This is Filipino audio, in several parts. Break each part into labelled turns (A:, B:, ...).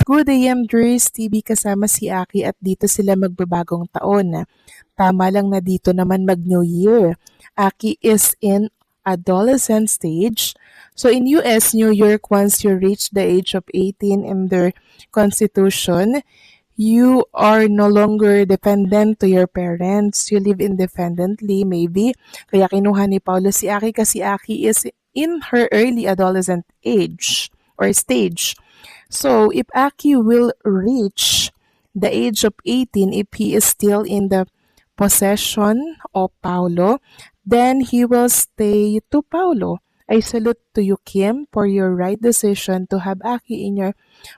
A: Good AM Dries TV kasama si Aki at dito sila magbabagong taon. Tama lang na dito naman mag-New Year. Aki is in adolescent stage. So in US, New York, once you reach the age of 18 in their constitution, you are no longer dependent to your parents. You live independently, maybe. Kaya kinuha ni Paulo si Aki kasi Aki is in her early adolescent age or stage. So if Aki will reach the age of 18, if he is still in the possession of Paulo, then he will stay to Paulo. I salute to you, Kim, for your right decision to have Aki in your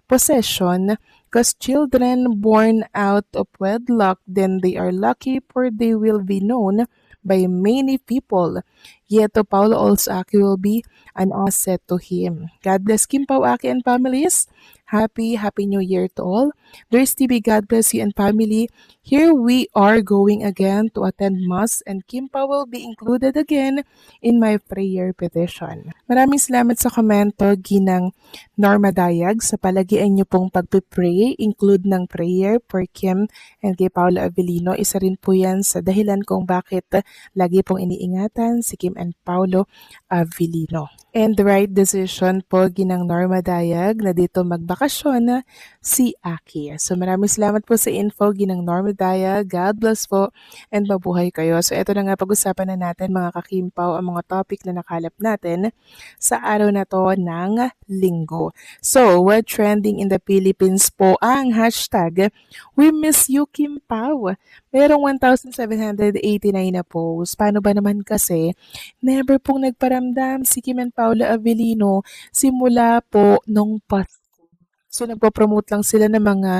A: possession, because children born out of wedlock, then they are lucky, for they will be known by many people. Yet to Paulo also Aki will be an asset to him. God bless Kim Pao, Aki, and families. Happy New Year to all. There's TV, God bless you and family. Here we are going again to attend Mass, and Kim Pao will be included again in my prayer petition. Maraming salamat sa komento, Ginang Norma Dayag, sa palagian niyo pong pagpipray, include ng prayer for Kim and kay Paolo Avellino. Isa rin po yan sa dahilan kung bakit lagi pong iniingatan si Kim and Paolo Avellino. And the right decision po, Ginang Norma Dayag, na dito magbakasyon si Aki. So maraming salamat po sa info, Ginang Norma Dayag. God bless po and mabuhay kayo. So ito na nga, pag-usapan na natin mga kakimpaw ang mga topic na nakalap natin sa araw na to ng linggo. So, what trending in the Philippines po ang hashtag We Miss You Kimpaw. Merong 1,789 na posts. Paano ba naman kasi never pong nagparamdam si Kim and Paula Avellino simula po nung Pasko. So nagpo-promote lang sila ng mga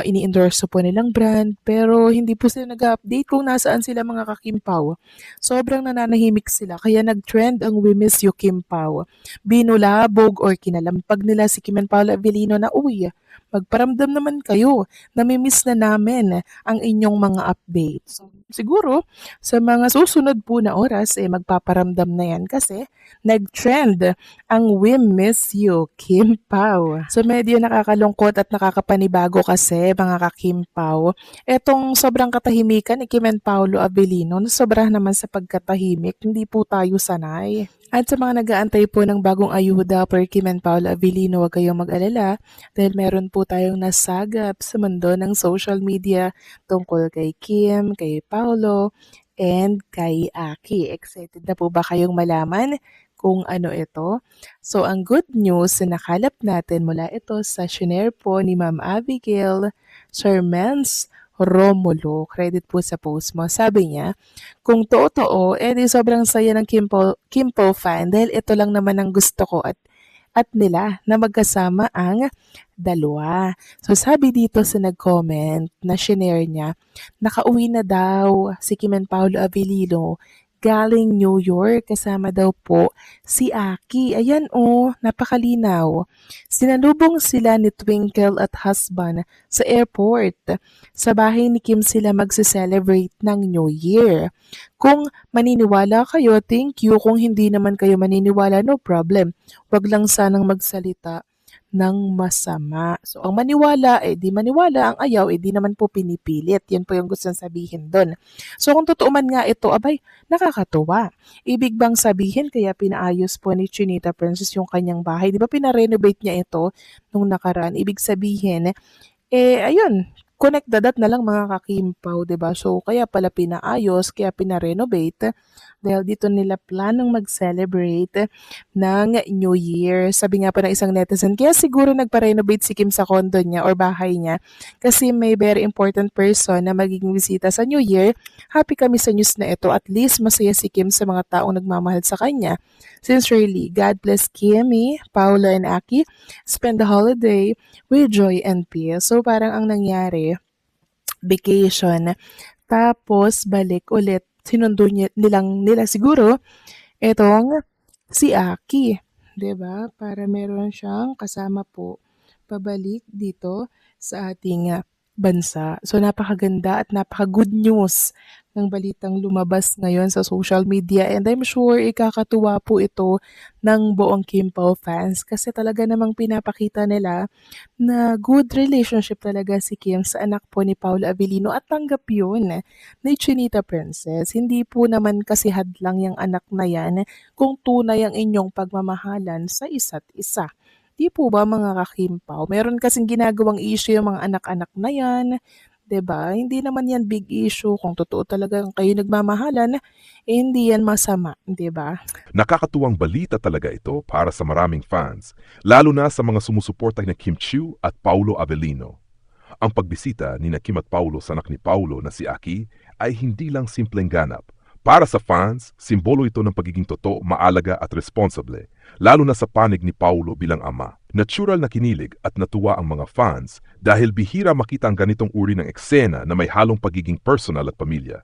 A: ini-endorse po nilang brand, pero hindi po sila nag-update kung nasaan sila mga kakimpaw. Sobrang nananahimik sila, kaya nag-trend ang We Miss You Kimpaw. Binulabog or kinalampag nila si Kim and Paula Avellino na, uy, magparamdam naman kayo, namimiss na namin ang inyong mga updates. So, siguro, sa mga susunod po na oras, magpaparamdam na yan kasi nag-trend ang We Miss You, Kim Pao. So medyo nakakalungkot at nakakapanibago kasi mga ka-Kim Pao. Etong sobrang katahimikan ni Kim and Paolo Avellino, sobra naman sa pagkatahimik, hindi po tayo sanay. At sa mga nag-aantay po ng bagong ayuda for Kim and Paolo Avellino, huwag kayong mag-alala dahil meron po tayong nasagap sa mundo ng social media tungkol kay Kim, kay Paolo, and kay Aki. Excited na po ba kayong malaman kung ano ito? So, ang good news na nakalap natin mula ito sa shinare po ni Ma'am Abigail Shermans Romulo. Credit po sa post mo. Sabi niya, kung totoo, di sobrang saya ng Kimpo fan dahil ito lang naman ang gusto ko at nila na magkasama ang dalawa. So sabi dito sa nag-comment na shinare niya, nakauwi na daw si Kim and Paolo Avellino galing New York, kasama daw po si Aki. Ayan napakalinaw. Sinalubong sila ni Twinkle at husband sa airport. Sa bahay ni Kim sila magse-celebrate ng New Year. Kung maniniwala kayo, thank you. Kung hindi naman kayo maniniwala, no problem. Huwag lang sanang magsalita ng masama. So, ang maniwala, di maniwala. Ang ayaw, di naman po pinipilit. Yan po yung gusto sabihin doon. So, kung totoo man nga ito, abay, nakakatuwa. Ibig bang sabihin, kaya pinaayos po ni Chinita Princess yung kanyang bahay. Di ba pinarenovate niya ito nung nakaraan? Ibig sabihin, ayun, connect the dot na lang mga kakimpaw, 'di ba? So kaya pala pinaayos, kaya pina-renovate dahil dito nila planong mag-celebrate ng New Year. Sabi nga pa ng isang netizen, kaya siguro nagpa-renovate si Kim sa condo niya or bahay niya kasi may very important person na magiging bisita sa New Year. Happy kami sa news na ito. At least masaya si Kim sa mga taong nagmamahal sa kanya. Sincerely, God bless Kimmy, Paula, and Aki. Spend the holiday with joy and peace. So parang ang nangyari, vacation, tapos balik ulit, sinundo nila siguro itong si Aki, 'di ba? Para meron siyang kasama po pabalik dito sa ating bansa. So napakaganda at napaka-good news ng balitang lumabas ngayon sa social media, and I'm sure ikakatuwa po ito ng buong Kim Pao fans kasi talaga namang pinapakita nila na good relationship talaga si Kim sa anak po ni Paolo Avellino at tanggap yun ni Chinita Princess. Hindi po naman kasi hadlang yung anak na yan kung tunay ang inyong pagmamahalan sa isa't isa. Di po ba mga kakimpaw? Meron kasing ginagawang issue yung mga anak-anak na yan, 'di ba? Hindi naman yan big issue kung totoo talaga kayo nagmamahalan, hindi yan masama, 'di ba?
B: Nakakatuwang balita talaga ito para sa maraming fans, lalo na sa mga sumusuporta ni Kim Chiu at Paulo Avellino. Ang pagbisita ni Kim at Paulo sa anak ni Paulo na si Aki ay hindi lang simpleng ganap. Para sa fans, simbolo ito ng pagiging totoo, maalaga at responsable, lalo na sa panig ni Paulo bilang ama. Natural na kinilig at natuwa ang mga fans dahil bihira makita ang ganitong uri ng eksena na may halong pagiging personal at pamilya.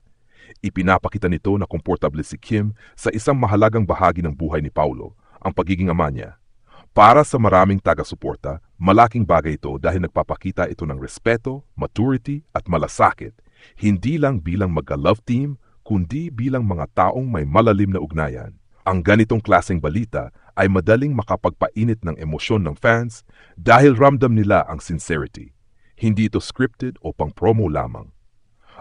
B: Ipinapakita nito na komportable si Kim sa isang mahalagang bahagi ng buhay ni Paulo, ang pagiging ama niya. Para sa maraming taga-suporta, malaking bagay ito dahil nagpapakita ito ng respeto, maturity at malasakit, hindi lang bilang magka-love team, kundi bilang mga taong may malalim na ugnayan. Ang ganitong klaseng balita ay madaling makapagpainit ng emosyon ng fans dahil ramdam nila ang sincerity. Hindi ito scripted o pang-promo lamang.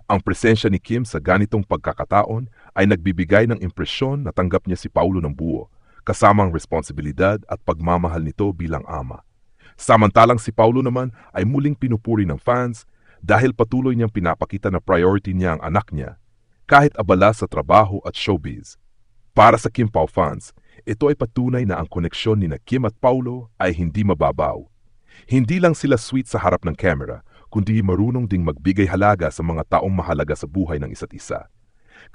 B: Ang presensya ni Kim sa ganitong pagkakataon ay nagbibigay ng impresyon na tanggap niya si Paulo ng buo, kasamang responsibilidad at pagmamahal nito bilang ama. Samantalang si Paulo naman ay muling pinupuri ng fans dahil patuloy niyang pinapakita na priority niya ang anak niya, kahit abala sa trabaho at showbiz. Para sa Kim Pao fans, ito ay patunay na ang koneksyon ni Kim at Paulo ay hindi mababaw. Hindi lang sila sweet sa harap ng camera, kundi marunong ding magbigay halaga sa mga taong mahalaga sa buhay ng isa't isa.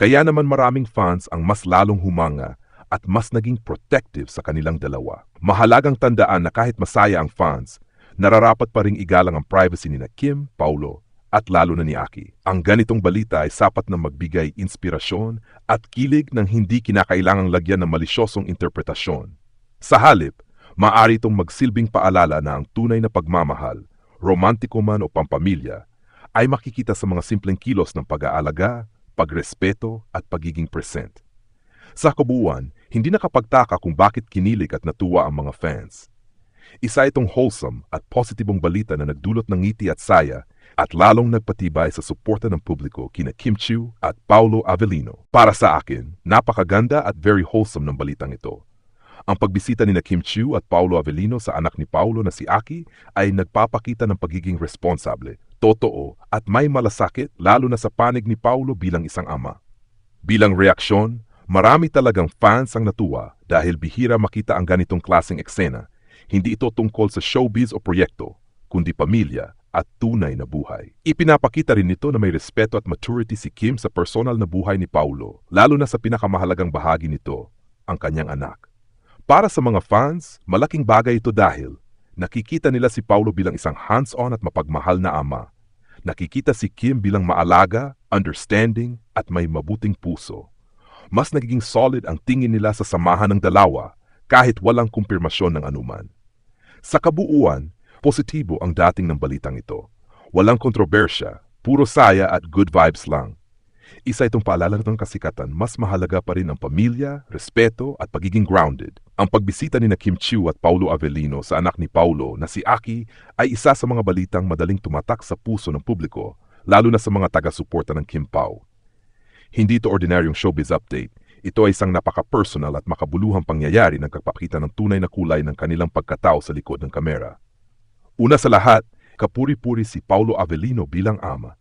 B: Kaya naman maraming fans ang mas lalong humanga at mas naging protective sa kanilang dalawa. Mahalagang tandaan na kahit masaya ang fans, nararapat pa ring igalang ang privacy ni Kim, Paulo, at lalo na ni Aki. Ang ganitong balita ay sapat na magbigay inspirasyon at kilig ng hindi kinakailangang lagyan ng malisyosong interpretasyon. Sa halip, maaari itong magsilbing paalala na ang tunay na pagmamahal, romantiko man o pampamilya, ay makikita sa mga simpleng kilos ng pag-aalaga, pagrespeto at pagiging present. Sa kabuuan, hindi nakapagtaka kung bakit kinilig at natuwa ang mga fans. Isa itong wholesome at positibong balita na nagdulot ng ngiti at saya at lalong nagpatibay sa suporta ng publiko kina Kim Chiu at Paulo Avellino. Para sa akin, napakaganda at very wholesome ng balitang ito. Ang pagbisita ni Kim Chiu at Paulo Avellino sa anak ni Paulo na si Aki ay nagpapakita ng pagiging responsable, totoo at may malasakit lalo na sa panig ni Paulo bilang isang ama. Bilang reaksyon, marami talagang fans ang natuwa dahil bihira makita ang ganitong klaseng eksena. Hindi ito tungkol sa showbiz o proyekto, kundi pamilya at tunay na buhay. Ipinapakita rin nito na may respeto at maturity si Kim sa personal na buhay ni Paulo, lalo na sa pinakamahalagang bahagi nito, ang kanyang anak. Para sa mga fans, malaking bagay ito dahil nakikita nila si Paulo bilang isang hands-on at mapagmahal na ama. Nakikita si Kim bilang maalaga, understanding at may mabuting puso. Mas nagiging solid ang tingin nila sa samahan ng dalawa kahit walang kumpirmasyon ng anuman. Sa kabuuan, positibo ang dating ng balitang ito. Walang kontrobersya, puro saya at good vibes lang. Isa itong paalala ng kasikatan, mas mahalaga pa rin ang pamilya, respeto at pagiging grounded. Ang pagbisita ni Kim Chiu at Paulo Avellino sa anak ni Paulo na si Aki ay isa sa mga balitang madaling tumatak sa puso ng publiko, lalo na sa mga taga-suporta ng Kim Pao. Hindi ito ordinaryong showbiz update. Ito ay isang napaka-personal at makabuluhang pangyayari na nagpapakita ng tunay na kulay ng kanilang pagkatao sa likod ng kamera. Una sa lahat, kapuri-puri si Paulo Avellino bilang ama.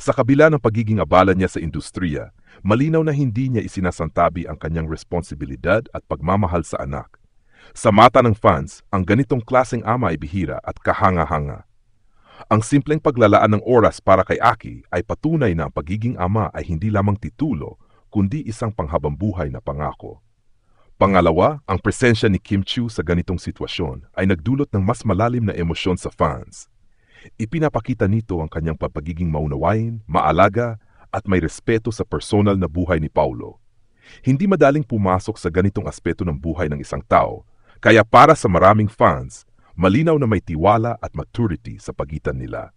B: Sa kabila ng pagiging abala niya sa industriya, malinaw na hindi niya isinasantabi ang kanyang responsibilidad at pagmamahal sa anak. Sa mata ng fans, ang ganitong klaseng ama ay bihira at kahanga-hanga. Ang simpleng paglalaan ng oras para kay Aki ay patunay na ang pagiging ama ay hindi lamang titulo, kundi isang panghabambuhay na pangako. Pangalawa, ang presensya ni Kim Chiu sa ganitong sitwasyon ay nagdulot ng mas malalim na emosyon sa fans. Ipinapakita nito ang kanyang pagiging maunawain, maalaga, at may respeto sa personal na buhay ni Paulo. Hindi madaling pumasok sa ganitong aspeto ng buhay ng isang tao, kaya para sa maraming fans, malinaw na may tiwala at maturity sa pagitan nila.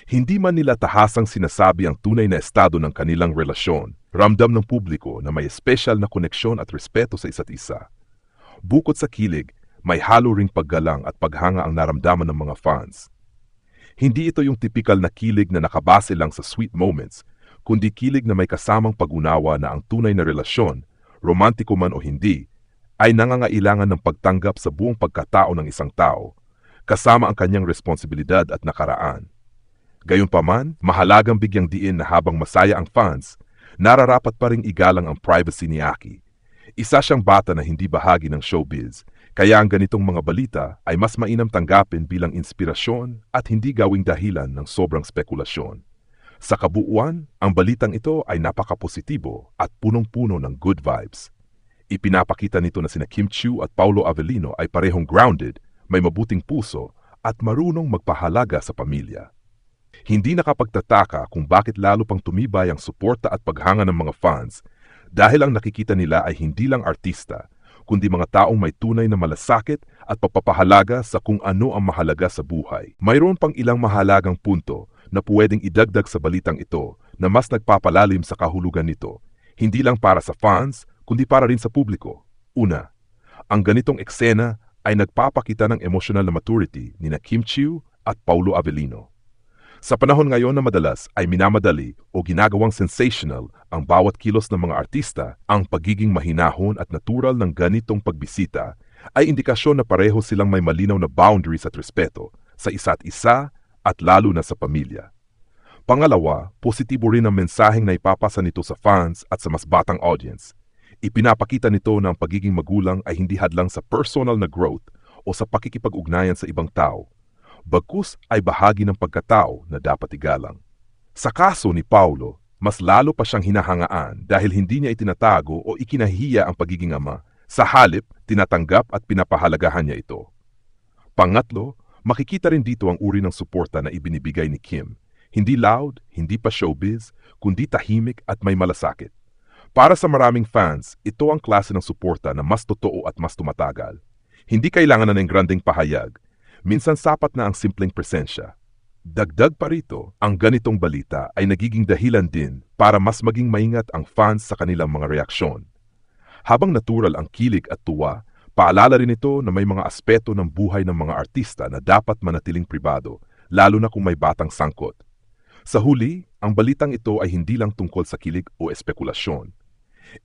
B: Hindi man nila tahasang sinasabi ang tunay na estado ng kanilang relasyon, ramdam ng publiko na may espesyal na koneksyon at respeto sa isa't isa. Bukod sa kilig, may halo ring paggalang at paghanga ang naramdaman ng mga fans. Hindi ito yung tipikal na kilig na nakabase lang sa sweet moments, kundi kilig na may kasamang pag-unawa na ang tunay na relasyon, romantiko man o hindi, ay nangangailangan ng pagtanggap sa buong pagkatao ng isang tao, kasama ang kanyang responsibilidad at nakaraan. Gayunpaman, mahalagang bigyang diin na habang masaya ang fans, nararapat pa ring igalang ang privacy ni Aki. Isa siyang bata na hindi bahagi ng showbiz, kaya ang ganitong mga balita ay mas mainam tanggapin bilang inspirasyon at hindi gawing dahilan ng sobrang spekulasyon. Sa kabuuan, ang balitang ito ay napakapositibo at punong-puno ng good vibes. Ipinapakita nito na sina Kim Chiu at Paulo Avellino ay parehong grounded, may mabuting puso at marunong magpahalaga sa pamilya. Hindi nakapagtataka kung bakit lalo pang tumibay ang suporta at paghanga ng mga fans dahil ang nakikita nila ay hindi lang artista, kundi mga taong may tunay na malasakit at pagpapahalaga sa kung ano ang mahalaga sa buhay. Mayroon pang ilang mahalagang punto na pwedeng idagdag sa balitang ito na mas nagpapalalim sa kahulugan nito, hindi lang para sa fans, kundi para rin sa publiko. Una, ang ganitong eksena ay nagpapakita ng emosyonal na maturity ni Kim Chiu at Paulo Avellino. Sa panahon ngayon na madalas ay minamadali o ginagawang sensational ang bawat kilos ng mga artista, ang pagiging mahinahon at natural ng ganitong pagbisita ay indikasyon na pareho silang may malinaw na boundaries at respeto sa isa't isa at lalo na sa pamilya. Pangalawa, positibo rin ang mensaheng na ipapasa nito sa fans at sa mas batang audience. Ipinapakita nito na ang pagiging magulang ay hindi hadlang sa personal na growth o sa pakikipag-ugnayan sa ibang tao. Bagkus ay bahagi ng pagkatao na dapat igalang. Sa kaso ni Paulo, mas lalo pa siyang hinahangaan dahil hindi niya itinatago o ikinahiya ang pagiging ama. Sa halip, tinatanggap at pinapahalagahan niya ito. Pangatlo, makikita rin dito ang uri ng suporta na ibinibigay ni Kim. Hindi loud, hindi pa showbiz, kundi tahimik at may malasakit. Para sa maraming fans, ito ang klase ng suporta na mas totoo at mas tumatagal. Hindi kailangan na ng granding pahayag. Minsan sapat na ang simpleng presensya. Dagdag pa rito, ang ganitong balita ay nagiging dahilan din para mas maging maingat ang fans sa kanilang mga reaksyon. Habang natural ang kilig at tuwa, paalala rin ito na may mga aspeto ng buhay ng mga artista na dapat manatiling pribado, lalo na kung may batang sangkot. Sa huli, ang balitang ito ay hindi lang tungkol sa kilig o espekulasyon.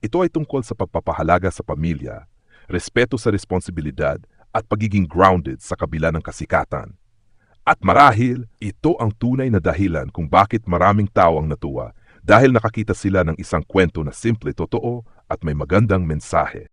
B: Ito ay tungkol sa pagpapahalaga sa pamilya, respeto sa responsibilidad, at pagiging grounded sa kabila ng kasikatan. At marahil, ito ang tunay na dahilan kung bakit maraming tao ang natuwa dahil nakakita sila ng isang kwento na simple, totoo at may magandang mensahe.